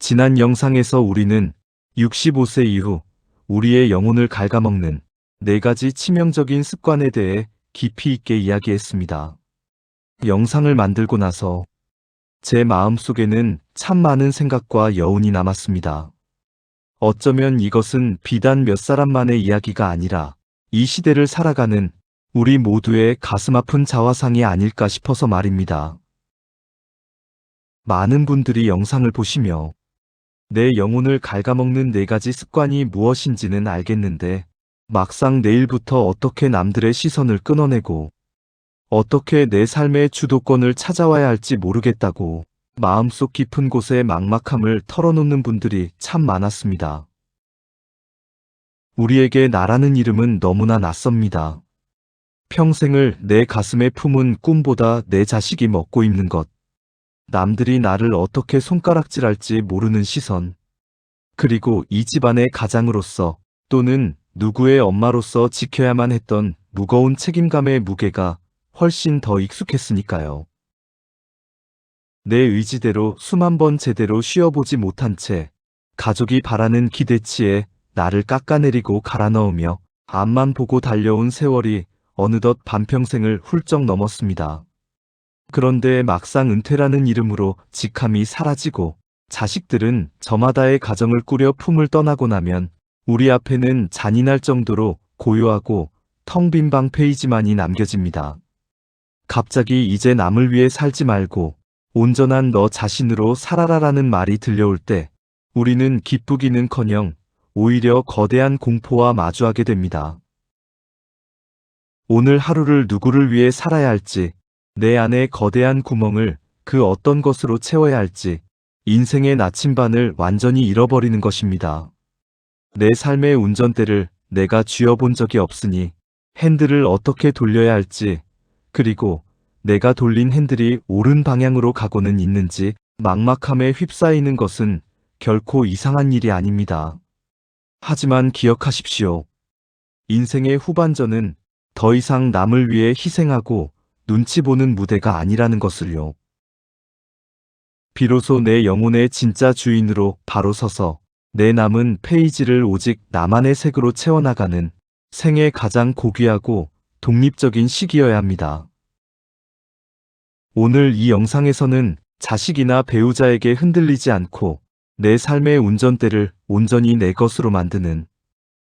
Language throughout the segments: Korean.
지난 영상에서 우리는 65세 이후 우리의 영혼을 갉아먹는 4가지 치명적인 습관에 대해 깊이 있게 이야기했습니다. 영상을 만들고 나서 제 마음속에는 참 많은 생각과 여운이 남았습니다. 어쩌면 이것은 비단 몇 사람만의 이야기가 아니라 이 시대를 살아가는 우리 모두의 가슴 아픈 자화상이 아닐까 싶어서 말입니다. 많은 분들이 영상을 보시며 내 영혼을 갉아먹는 4가지 습관이 무엇인지는 알겠는데 막상 내일부터 어떻게 남들의 시선을 끊어내고 어떻게 내 삶의 주도권을 찾아와야 할지 모르겠다고 마음속 깊은 곳에 막막함을 털어놓는 분들이 참 많았습니다. 우리에게 나라는 이름은 너무나 낯섭니다. 평생을 내 가슴에 품은 꿈보다 내 자식이 먹고 입는 것, 남들이 나를 어떻게 손가락질할지 모르는 시선, 그리고 이 집안의 가장으로서 또는 누구의 엄마로서 지켜야만 했던 무거운 책임감의 무게가 훨씬 더 익숙했으니까요. 내 의지대로 수만 번 제대로 쉬어보지 못한 채 가족이 바라는 기대치에 나를 깎아내리고 갈아넣으며 앞만 보고 달려온 세월이 어느덧 반평생을 훌쩍 넘었습니다. 그런데 막상 은퇴라는 이름으로 직함이 사라지고 자식들은 저마다의 가정을 꾸려 품을 떠나고 나면 우리 앞에는 잔인할 정도로 고요하고 텅 빈 방 페이지만이 남겨집니다. 갑자기 이제 남을 위해 살지 말고 온전한 너 자신으로 살아라라는 말이 들려올 때 우리는 기쁘기는커녕 오히려 거대한 공포와 마주하게 됩니다. 오늘 하루를 누구를 위해 살아야 할지, 내 안의 거대한 구멍을 그 어떤 것으로 채워야 할지, 인생의 나침반을 완전히 잃어버리는 것입니다. 내 삶의 운전대를 내가 쥐어본 적이 없으니 핸들을 어떻게 돌려야 할지, 그리고 내가 돌린 핸들이 옳은 방향으로 가고는 있는지 막막함에 휩싸이는 것은 결코 이상한 일이 아닙니다. 하지만 기억하십시오. 인생의 후반전은 더 이상 남을 위해 희생하고 눈치 보는 무대가 아니라는 것을요. 비로소 내 영혼의 진짜 주인으로 바로 서서 내 남은 페이지를 오직 나만의 색으로 채워나가는 생의 가장 고귀하고 독립적인 시기여야 합니다. 오늘 이 영상에서는 자식이나 배우자에게 흔들리지 않고 내 삶의 운전대를 온전히 내 것으로 만드는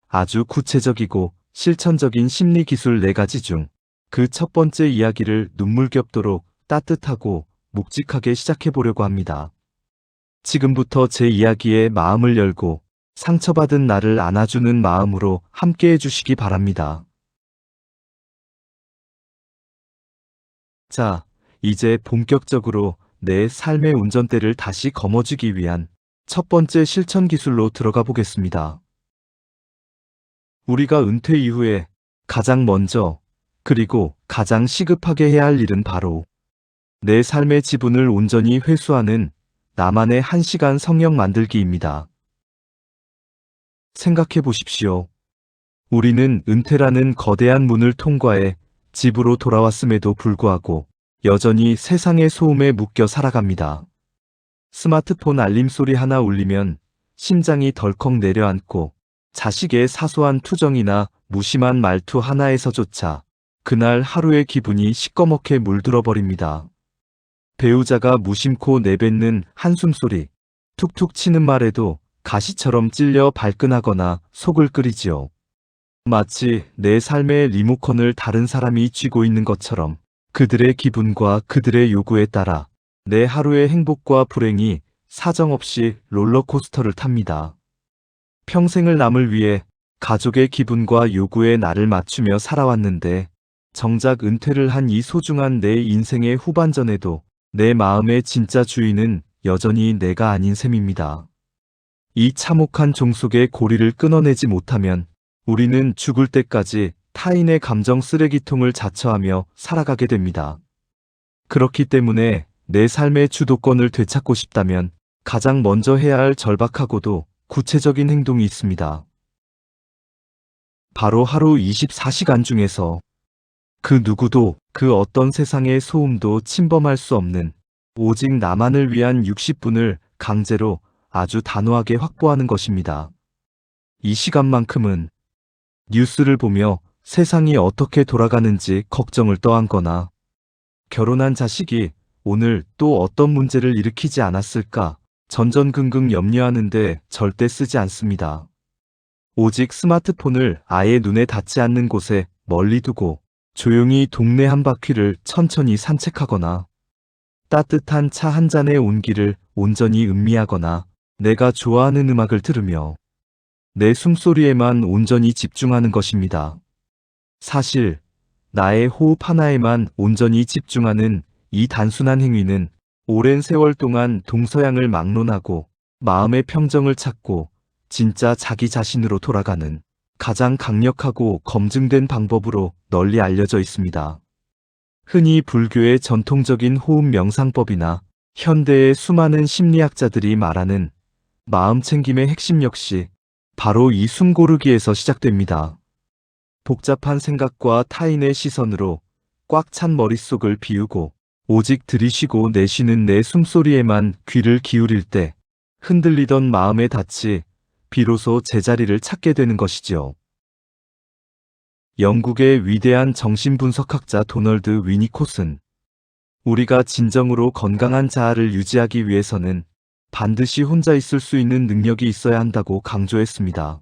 아주 구체적이고 실천적인 심리 기술 4가지 중 그 첫 번째 이야기를 눈물겹도록 따뜻하고 묵직하게 시작해 보려고 합니다. 지금부터 제 이야기에 마음을 열고 상처받은 나를 안아주는 마음으로 함께 해주시기 바랍니다. 자, 이제 본격적으로 내 삶의 운전대를 다시 거머쥐기 위한 첫 번째 실천 기술로 들어가 보겠습니다. 우리가 은퇴 이후에 가장 먼저 그리고 가장 시급하게 해야 할 일은 바로 내 삶의 지분을 온전히 회수하는 나만의 1시간 성역 만들기입니다. 생각해 보십시오. 우리는 은퇴라는 거대한 문을 통과해 집으로 돌아왔음에도 불구하고 여전히 세상의 소음에 묶여 살아갑니다. 스마트폰 알림 소리 하나 울리면 심장이 덜컥 내려앉고 자식의 사소한 투정이나 무심한 말투 하나에서조차 그날 하루의 기분이 시꺼멓게 물들어 버립니다. 배우자가 무심코 내뱉는 한숨소리, 툭툭 치는 말에도 가시처럼 찔려 발끈하거나 속을 끓이지요. 마치 내 삶의 리모컨을 다른 사람이 쥐고 있는 것처럼 그들의 기분과 그들의 요구에 따라 내 하루의 행복과 불행이 사정없이 롤러코스터를 탑니다. 평생을 남을 위해 가족의 기분과 요구에 나를 맞추며 살아왔는데 정작 은퇴를 한 이 소중한 내 인생의 후반전에도 내 마음의 진짜 주인은 여전히 내가 아닌 셈입니다. 이 참혹한 종속의 고리를 끊어내지 못하면 우리는 죽을 때까지 타인의 감정 쓰레기통을 자처하며 살아가게 됩니다. 그렇기 때문에 내 삶의 주도권을 되찾고 싶다면 가장 먼저 해야 할 절박하고도 구체적인 행동이 있습니다. 바로 하루 24시간 중에서 그 누구도 그 어떤 세상의 소음도 침범할 수 없는 오직 나만을 위한 60분을 강제로 아주 단호하게 확보하는 것입니다. 이 시간만큼은 뉴스를 보며 세상이 어떻게 돌아가는지 걱정을 떠안거나 결혼한 자식이 오늘 또 어떤 문제를 일으키지 않았을까 전전긍긍 염려하는데 절대 쓰지 않습니다. 오직 스마트폰을 아예 눈에 닿지 않는 곳에 멀리 두고 조용히 동네 한 바퀴를 천천히 산책하거나 따뜻한 차 한 잔의 온기를 온전히 음미하거나 내가 좋아하는 음악을 들으며 내 숨소리에만 온전히 집중하는 것입니다. 사실 나의 호흡 하나에만 온전히 집중하는 이 단순한 행위는 오랜 세월 동안 동서양을 막론하고 마음의 평정을 찾고 진짜 자기 자신으로 돌아가는 가장 강력하고 검증된 방법으로 널리 알려져 있습니다. 흔히 불교의 전통적인 호흡 명상법이나 현대의 수많은 심리학자들이 말하는 마음 챙김의 핵심 역시 바로 이 숨 고르기에서 시작됩니다. 복잡한 생각과 타인의 시선으로 꽉 찬 머릿속을 비우고 오직 들이쉬고 내쉬는 내 숨소리에만 귀를 기울일 때 흔들리던 마음의 닻이 비로소 제자리를 찾게 되는 것이지요. 영국의 위대한 정신분석학자 도널드 위니콧은 우리가 진정으로 건강한 자아를 유지하기 위해서는 반드시 혼자 있을 수 있는 능력이 있어야 한다고 강조했습니다.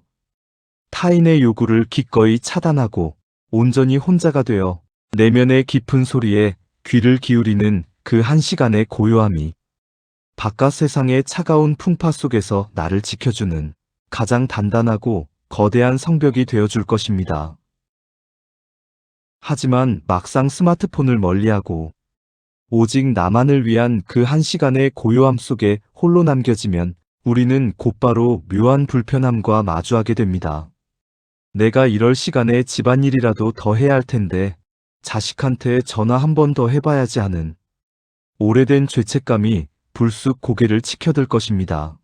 타인의 요구를 기꺼이 차단하고 온전히 혼자가 되어 내면의 깊은 소리에 귀를 기울이는 그 한 시간의 고요함이 바깥 세상의 차가운 풍파 속에서 나를 지켜주는 가장 단단하고 거대한 성벽이 되어줄 것입니다. 하지만 막상 스마트폰을 멀리하고 오직 나만을 위한 그 한 시간의 고요함 속에 홀로 남겨지면 우리는 곧바로 묘한 불편함과 마주하게 됩니다. 내가 이럴 시간에 집안일이라도 더 해야 할 텐데 자식한테 전화 한 번 더 해봐야지 하는 오래된 죄책감이 불쑥 고개를 치켜들 것입니다.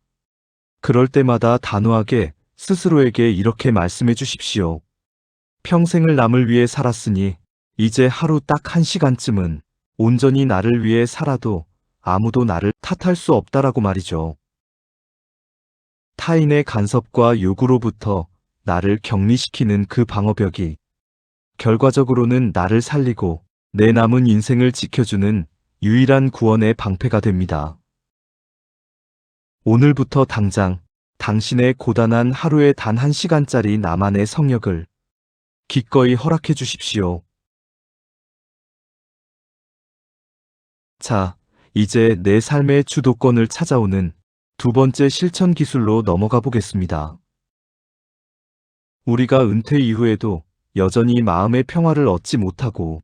그럴 때마다 단호하게 스스로에게 이렇게 말씀해 주십시오. 평생을 남을 위해 살았으니 이제 하루 딱 한 시간쯤은 온전히 나를 위해 살아도 아무도 나를 탓할 수 없다라고 말이죠. 타인의 간섭과 요구로부터 나를 격리시키는 그 방어벽이 결과적으로는 나를 살리고 내 남은 인생을 지켜주는 유일한 구원의 방패가 됩니다. 오늘부터 당장 당신의 고단한 하루에 단 1시간짜리 나만의 성역을 기꺼이 허락해 주십시오. 자, 이제 내 삶의 주도권을 찾아오는 두 번째 실천 기술로 넘어가 보겠습니다. 우리가 은퇴 이후에도 여전히 마음의 평화를 얻지 못하고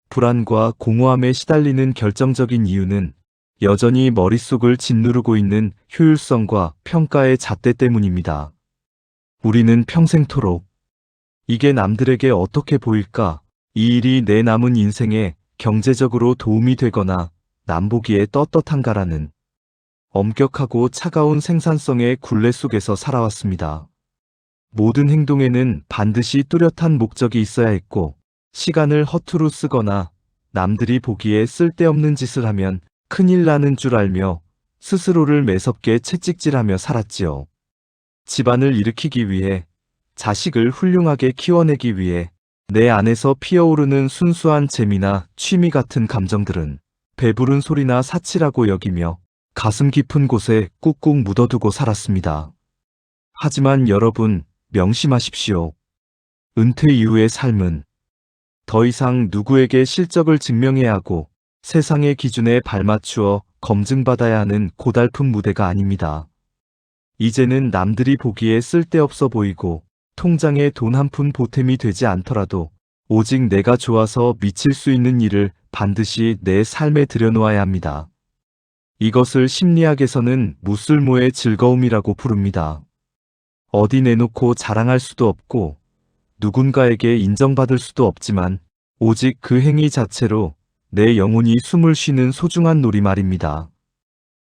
불안과 공허함에 시달리는 결정적인 이유는 여전히 머릿속을 짓누르고 있는 효율성과 평가의 잣대 때문입니다. 우리는 평생토록 이게 남들에게 어떻게 보일까? 이 일이 내 남은 인생에 경제적으로 도움이 되거나 남보기에 떳떳한가라는 엄격하고 차가운 생산성의 굴레 속에서 살아왔습니다. 모든 행동에는 반드시 뚜렷한 목적이 있어야 했고 시간을 허투루 쓰거나 남들이 보기에 쓸데없는 짓을 하면 큰일 나는 줄 알며 스스로를 매섭게 채찍질하며 살았지요. 집안을 일으키기 위해, 자식을 훌륭하게 키워내기 위해 내 안에서 피어오르는 순수한 재미나 취미 같은 감정들은 배부른 소리나 사치라고 여기며 가슴 깊은 곳에 꾹꾹 묻어두고 살았습니다. 하지만 여러분, 명심하십시오. 은퇴 이후의 삶은 더 이상 누구에게 실적을 증명해야 하고 세상의 기준에 발맞추어 검증받아야 하는 고달픈 무대가 아닙니다. 이제는 남들이 보기에 쓸데없어 보이고 통장에 돈 한 푼 보탬이 되지 않더라도 오직 내가 좋아서 미칠 수 있는 일을 반드시 내 삶에 들여놓아야 합니다. 이것을 심리학에서는 무쓸모의 즐거움이라고 부릅니다. 어디 내놓고 자랑할 수도 없고 누군가에게 인정받을 수도 없지만 오직 그 행위 자체로 내 영혼이 숨을 쉬는 소중한 놀이말입니다.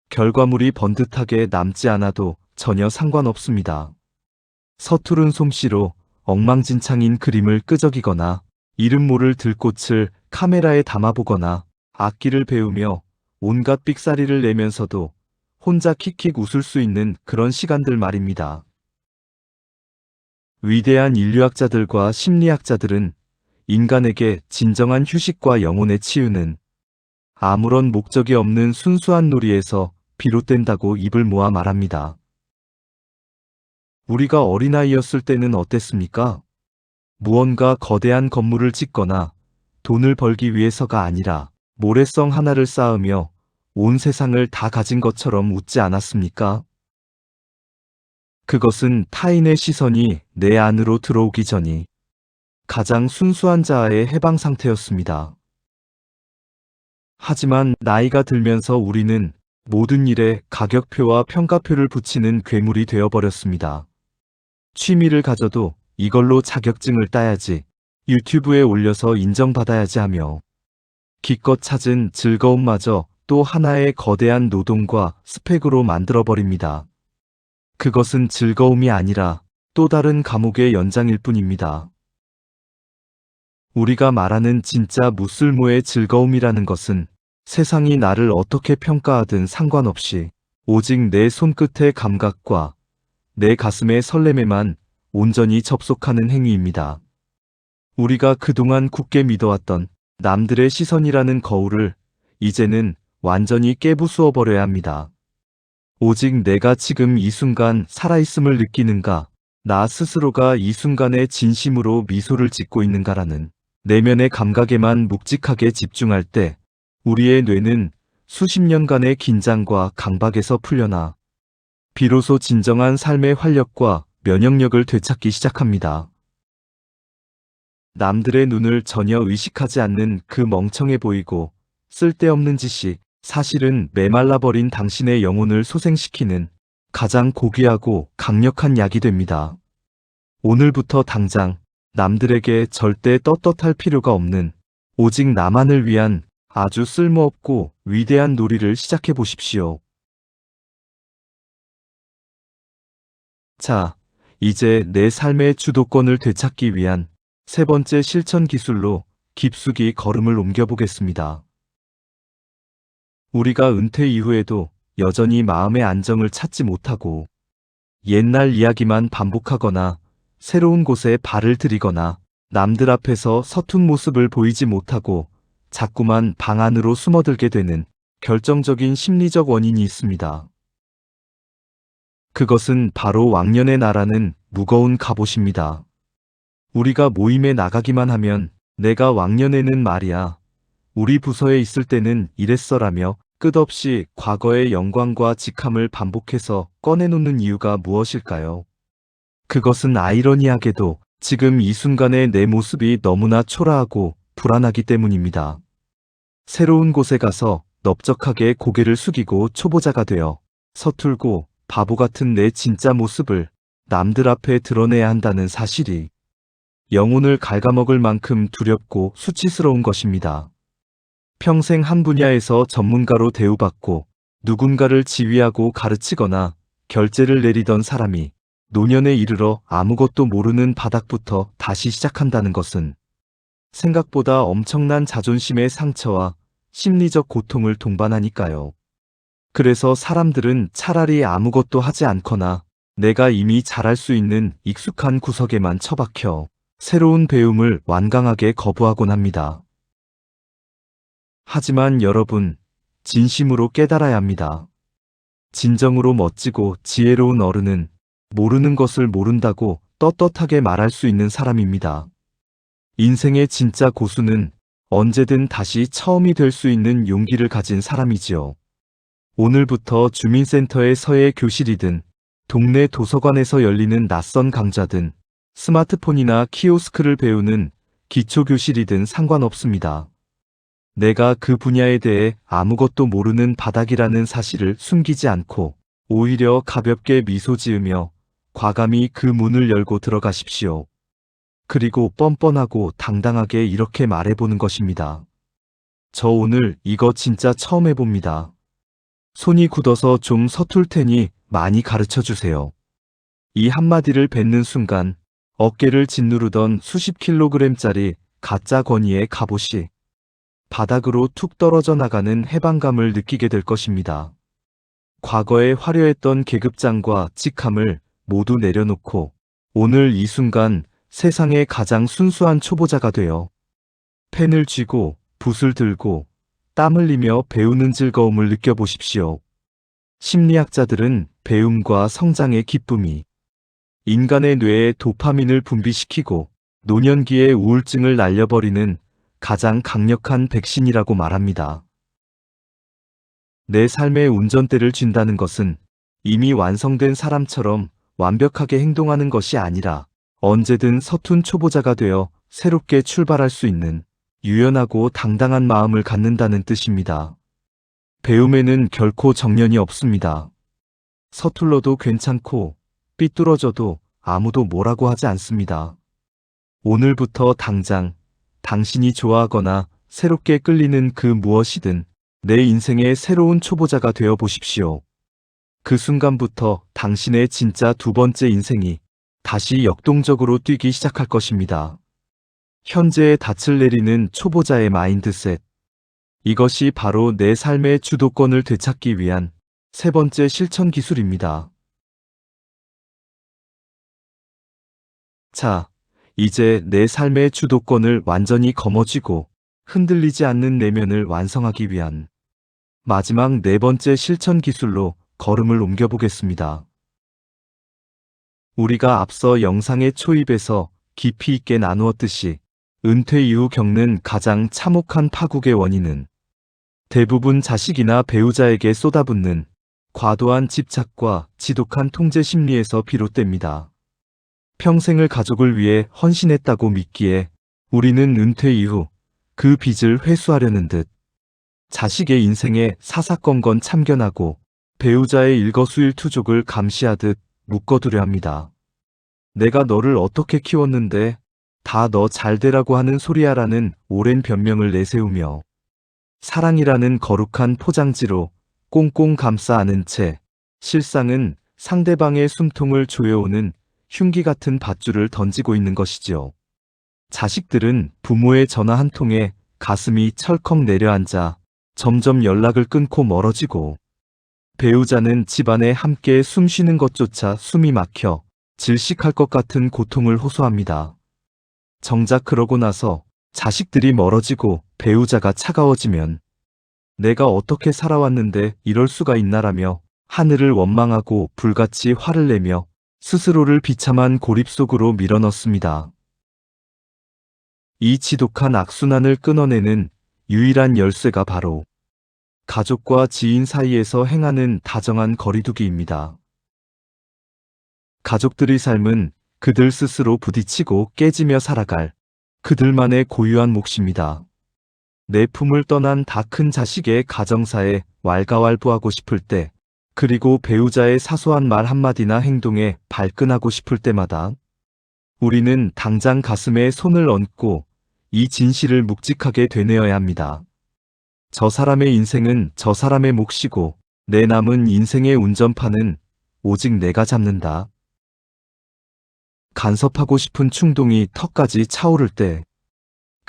결과물이 번듯하게 남지 않아도 전혀 상관없습니다. 서투른 솜씨로 엉망진창인 그림을 끄적이거나 이름 모를 들꽃을 카메라에 담아보거나 악기를 배우며 온갖 삑사리를 내면서도 혼자 킥킥 웃을 수 있는 그런 시간들 말입니다. 위대한 인류학자들과 심리학자들은 인간에게 진정한 휴식과 영혼의 치유는 아무런 목적이 없는 순수한 놀이에서 비롯된다고 입을 모아 말합니다. 우리가 어린아이였을 때는 어땠습니까? 무언가 거대한 건물을 짓거나 돈을 벌기 위해서가 아니라 모래성 하나를 쌓으며 온 세상을 다 가진 것처럼 웃지 않았습니까? 그것은 타인의 시선이 내 안으로 들어오기 전이 가장 순수한 자아의 해방 상태였습니다. 하지만 나이가 들면서 우리는 모든 일에 가격표와 평가표를 붙이는 괴물이 되어버렸습니다. 취미를 가져도 이걸로 자격증을 따야지, 유튜브에 올려서 인정받아야지 하며 기껏 찾은 즐거움마저 또 하나의 거대한 노동과 스펙으로 만들어버립니다. 그것은 즐거움이 아니라 또 다른 감옥의 연장일 뿐입니다. 우리가 말하는 진짜 무쓸모의 즐거움이라는 것은 세상이 나를 어떻게 평가하든 상관없이 오직 내 손끝의 감각과 내 가슴의 설렘에만 온전히 접속하는 행위입니다. 우리가 그동안 굳게 믿어왔던 남들의 시선이라는 거울을 이제는 완전히 깨부수어 버려야 합니다. 오직 내가 지금 이 순간 살아있음을 느끼는가, 나 스스로가 이 순간에 진심으로 미소를 짓고 있는가라는 내면의 감각에만 묵직하게 집중할 때 우리의 뇌는 수십 년간의 긴장과 강박에서 풀려나 비로소 진정한 삶의 활력과 면역력을 되찾기 시작합니다. 남들의 눈을 전혀 의식하지 않는 그 멍청해 보이고 쓸데없는 짓이 사실은 메말라버린 당신의 영혼을 소생시키는 가장 고귀하고 강력한 약이 됩니다. 오늘부터 당장 남들에게 절대 떳떳할 필요가 없는 오직 나만을 위한 아주 쓸모없고 위대한 놀이를 시작해 보십시오. 자, 이제 내 삶의 주도권을 되찾기 위한 세 번째 실천 기술로 깊숙이 걸음을 옮겨보겠습니다. 우리가 은퇴 이후에도 여전히 마음의 안정을 찾지 못하고 옛날 이야기만 반복하거나 새로운 곳에 발을 들이거나 남들 앞에서 서툰 모습을 보이지 못하고 자꾸만 방 안으로 숨어들게 되는 결정적인 심리적 원인이 있습니다. 그것은 바로 왕년의 나라는 무거운 갑옷입니다. 우리가 모임에 나가기만 하면 내가 왕년에는 말이야, 우리 부서에 있을 때는 이랬어라며 끝없이 과거의 영광과 직함을 반복해서 꺼내놓는 이유가 무엇일까요? 그것은 아이러니하게도 지금 이 순간의 내 모습이 너무나 초라하고 불안하기 때문입니다. 새로운 곳에 가서 넓적하게 고개를 숙이고 초보자가 되어 서툴고 바보 같은 내 진짜 모습을 남들 앞에 드러내야 한다는 사실이 영혼을 갉아먹을 만큼 두렵고 수치스러운 것입니다. 평생 한 분야에서 전문가로 대우받고 누군가를 지휘하고 가르치거나 결제를 내리던 사람이 노년에 이르러 아무것도 모르는 바닥부터 다시 시작한다는 것은 생각보다 엄청난 자존심의 상처와 심리적 고통을 동반하니까요. 그래서 사람들은 차라리 아무것도 하지 않거나 내가 이미 잘할 수 있는 익숙한 구석에만 처박혀 새로운 배움을 완강하게 거부하곤 합니다. 하지만 여러분, 진심으로 깨달아야 합니다. 진정으로 멋지고 지혜로운 어른은 모르는 것을 모른다고 떳떳하게 말할 수 있는 사람입니다. 인생의 진짜 고수는 언제든 다시 처음이 될 수 있는 용기를 가진 사람이지요. 오늘부터 주민센터의 서예 교실이든 동네 도서관에서 열리는 낯선 강좌든 스마트폰이나 키오스크를 배우는 기초교실이든 상관없습니다. 내가 그 분야에 대해 아무것도 모르는 바닥이라는 사실을 숨기지 않고 오히려 가볍게 미소 지으며 과감히 그 문을 열고 들어가십시오. 그리고 뻔뻔하고 당당하게 이렇게 말해보는 것입니다. 저 오늘 이거 진짜 처음 해봅니다. 손이 굳어서 좀 서툴 테니 많이 가르쳐 주세요. 이 한마디를 뱉는 순간 어깨를 짓누르던 수십 킬로그램짜리 가짜 권위의 갑옷이 바닥으로 툭 떨어져 나가는 해방감을 느끼게 될 것입니다. 과거에 화려했던 계급장과 직함을 모두 내려놓고 오늘 이 순간 세상의 가장 순수한 초보자가 되어 펜을 쥐고 붓을 들고 땀 흘리며 배우는 즐거움을 느껴보십시오. 심리학자들은 배움과 성장의 기쁨이 인간의 뇌에 도파민을 분비시키고 노년기의 우울증을 날려버리는 가장 강력한 백신이라고 말합니다. 내 삶의 운전대를 쥔다는 것은 이미 완성된 사람처럼 완벽하게 행동하는 것이 아니라 언제든 서툰 초보자가 되어 새롭게 출발할 수 있는 유연하고 당당한 마음을 갖는다는 뜻입니다. 배움에는 결코 정년이 없습니다. 서툴러도 괜찮고 삐뚤어져도 아무도 뭐라고 하지 않습니다. 오늘부터 당장 당신이 좋아하거나 새롭게 끌리는 그 무엇이든 내 인생의 새로운 초보자가 되어 보십시오. 그 순간부터 당신의 진짜 두 번째 인생이 다시 역동적으로 뛰기 시작할 것입니다. 현재의 닻을 내리는 초보자의 마인드셋. 이것이 바로 내 삶의 주도권을 되찾기 위한 세 번째 실천 기술입니다. 자, 이제 내 삶의 주도권을 완전히 거머쥐고 흔들리지 않는 내면을 완성하기 위한 마지막 네 번째 실천 기술로 걸음을 옮겨보겠습니다. 우리가 앞서 영상의 초입에서 깊이 있게 나누었듯이 은퇴 이후 겪는 가장 참혹한 파국의 원인은 대부분 자식이나 배우자에게 쏟아붓는 과도한 집착과 지독한 통제 심리에서 비롯됩니다. 평생을 가족을 위해 헌신했다고 믿기에 우리는 은퇴 이후 그 빚을 회수하려는 듯 자식의 인생에 사사건건 참견하고 배우자의 일거수일투족을 감시하듯 묶어두려 합니다. 내가 너를 어떻게 키웠는데 다 너 잘되라고 하는 소리야라는 오랜 변명을 내세우며 사랑이라는 거룩한 포장지로 꽁꽁 감싸 안은 채 실상은 상대방의 숨통을 조여오는 흉기 같은 밧줄을 던지고 있는 것이지요. 자식들은 부모의 전화 한 통에 가슴이 철컥 내려앉아 점점 연락을 끊고 멀어지고 배우자는 집안에 함께 숨 쉬는 것조차 숨이 막혀 질식할 것 같은 고통을 호소합니다. 정작 그러고 나서 자식들이 멀어지고 배우자가 차가워지면 내가 어떻게 살아왔는데 이럴 수가 있나라며 하늘을 원망하고 불같이 화를 내며 스스로를 비참한 고립 속으로 밀어넣습니다. 이 지독한 악순환을 끊어내는 유일한 열쇠가 바로 가족과 지인 사이에서 행하는 다정한 거리두기입니다. 가족들의 삶은 그들 스스로 부딪히고 깨지며 살아갈 그들만의 고유한 몫입니다. 내 품을 떠난 다 큰 자식의 가정사에 왈가왈부하고 싶을 때, 그리고 배우자의 사소한 말 한마디나 행동에 발끈하고 싶을 때마다 우리는 당장 가슴에 손을 얹고 이 진실을 묵직하게 되뇌어야 합니다. 저 사람의 인생은 저 사람의 몫이고 내 남은 인생의 운전판은 오직 내가 잡는다. 간섭하고 싶은 충동이 턱까지 차오를 때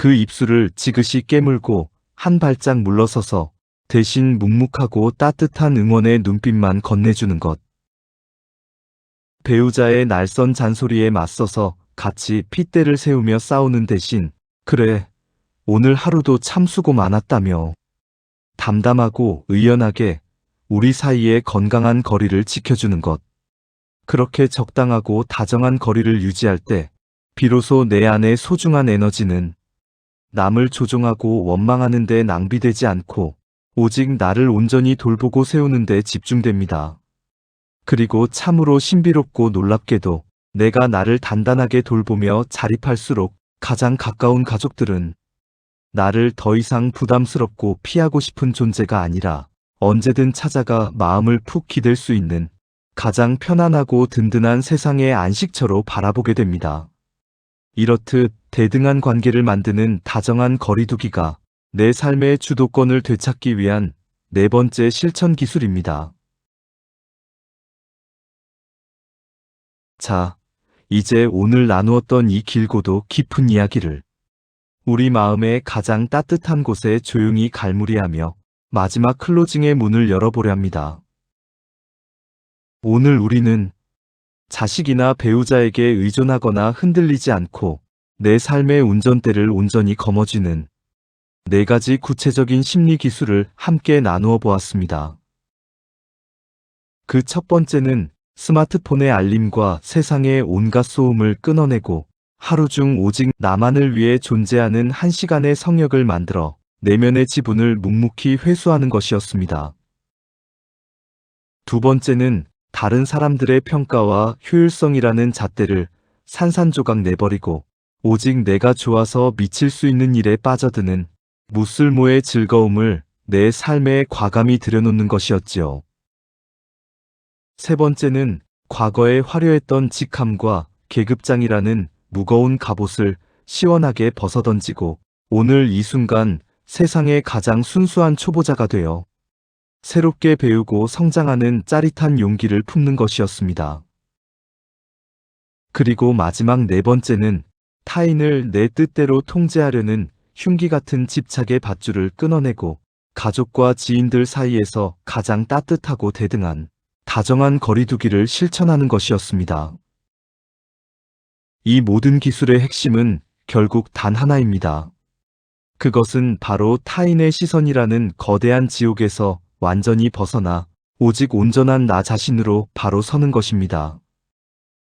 그 입술을 지그시 깨물고 한 발짝 물러서서 대신 묵묵하고 따뜻한 응원의 눈빛만 건네주는 것. 배우자의 날선 잔소리에 맞서서 같이 핏대를 세우며 싸우는 대신 그래, 오늘 하루도 참 수고 많았다며 담담하고 의연하게 우리 사이의 건강한 거리를 지켜주는 것. 그렇게 적당하고 다정한 거리를 유지할 때 비로소 내 안의 소중한 에너지는 남을 조종하고 원망하는 데 낭비되지 않고 오직 나를 온전히 돌보고 세우는 데 집중됩니다. 그리고 참으로 신비롭고 놀랍게도 내가 나를 단단하게 돌보며 자립할수록 가장 가까운 가족들은 나를 더 이상 부담스럽고 피하고 싶은 존재가 아니라 언제든 찾아가 마음을 푹 기댈 수 있는 가장 편안하고 든든한 세상의 안식처로 바라보게 됩니다. 이렇듯 대등한 관계를 만드는 다정한 거리두기가 내 삶의 주도권을 되찾기 위한 네 번째 실천 기술입니다. 자, 이제 오늘 나누었던 이 길고도 깊은 이야기를 우리 마음의 가장 따뜻한 곳에 조용히 갈무리하며 마지막 클로징의 문을 열어보려 합니다. 오늘 우리는 자식이나 배우자에게 의존하거나 흔들리지 않고 내 삶의 운전대를 온전히 거머쥐는 4가지 구체적인 심리 기술을 함께 나누어 보았습니다. 그 첫 번째는 스마트폰의 알림과 세상의 온갖 소음을 끊어내고 하루 중 오직 나만을 위해 존재하는 1시간의 성역을 만들어 내면의 지분을 묵묵히 회수하는 것이었습니다. 두 번째는 다른 사람들의 평가와 효율성이라는 잣대를 산산조각 내버리고 오직 내가 좋아서 미칠 수 있는 일에 빠져드는 무쓸모의 즐거움을 내 삶에 과감히 들여놓는 것이었지요. 세 번째는 과거에 화려했던 직함과 계급장이라는 무거운 갑옷을 시원하게 벗어던지고 오늘 이 순간 세상의 가장 순수한 초보자가 되어 새롭게 배우고 성장하는 짜릿한 용기를 품는 것이었습니다. 그리고 마지막 4번째는 타인을 내 뜻대로 통제하려는 흉기 같은 집착의 밧줄을 끊어내고 가족과 지인들 사이에서 가장 따뜻하고 대등한 다정한 거리두기를 실천하는 것이었습니다. 이 모든 기술의 핵심은 결국 단 하나입니다. 그것은 바로 타인의 시선이라는 거대한 지옥에서 완전히 벗어나 오직 온전한 나 자신으로 바로 서는 것입니다.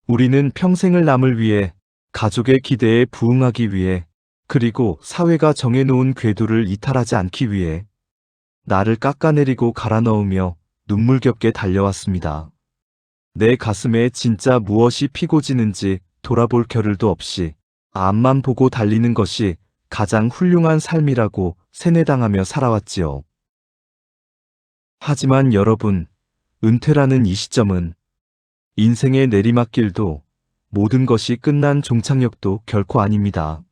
우리는 평생을 남을 위해, 가족의 기대에 부응하기 위해, 그리고 사회가 정해놓은 궤도를 이탈하지 않기 위해 나를 깎아내리고 갈아넣으며 눈물겹게 달려왔습니다. 내 가슴에 진짜 무엇이 피고 지는지 돌아볼 겨를도 없이 앞만 보고 달리는 것이 가장 훌륭한 삶이라고 세뇌당하며 살아왔지요. 하지만 여러분, 은퇴라는 이 시점은 인생의 내리막길도 모든 것이 끝난 종착역도 결코 아닙니다.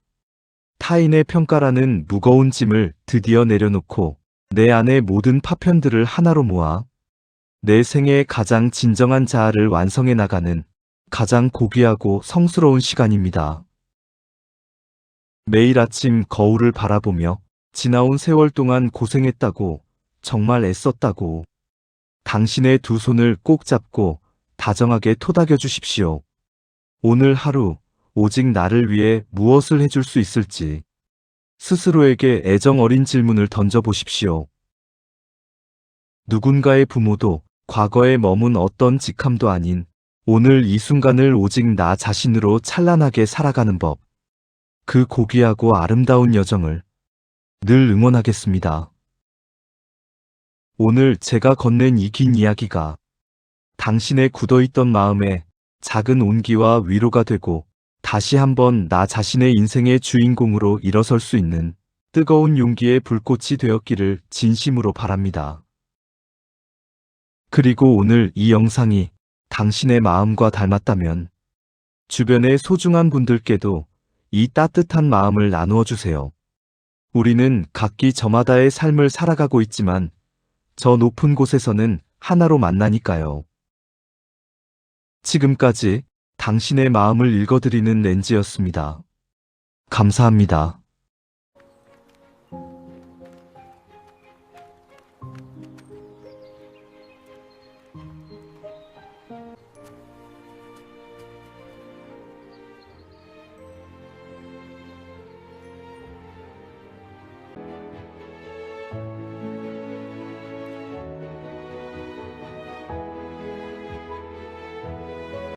타인의 평가라는 무거운 짐을 드디어 내려놓고 내 안의 모든 파편들을 하나로 모아 내 생의 가장 진정한 자아를 완성해 나가는 가장 고귀하고 성스러운 시간입니다. 매일 아침 거울을 바라보며 지나온 세월 동안 고생했다고, 정말 애썼다고, 당신의 두 손을 꼭 잡고 다정하게 토닥여 주십시오. 오늘 하루 오직 나를 위해 무엇을 해줄 수 있을지 스스로에게 애정 어린 질문을 던져보십시오. 누군가의 부모도 과거에 머문 어떤 직함도 아닌 오늘 이 순간을 오직 나 자신으로 찬란하게 살아가는 법, 그 고귀하고 아름다운 여정을 늘 응원하겠습니다. 오늘 제가 건넨 이 긴 이야기가 당신의 굳어있던 마음에 작은 온기와 위로가 되고 다시 한번 나 자신의 인생의 주인공으로 일어설 수 있는 뜨거운 용기의 불꽃이 되었기를 진심으로 바랍니다. 그리고 오늘 이 영상이 당신의 마음과 닮았다면 주변의 소중한 분들께도 이 따뜻한 마음을 나누어 주세요. 우리는 각기 저마다의 삶을 살아가고 있지만 저 높은 곳에서는 하나로 만나니까요. 지금까지 당신의 마음을 읽어드리는 렌즈였습니다. 감사합니다.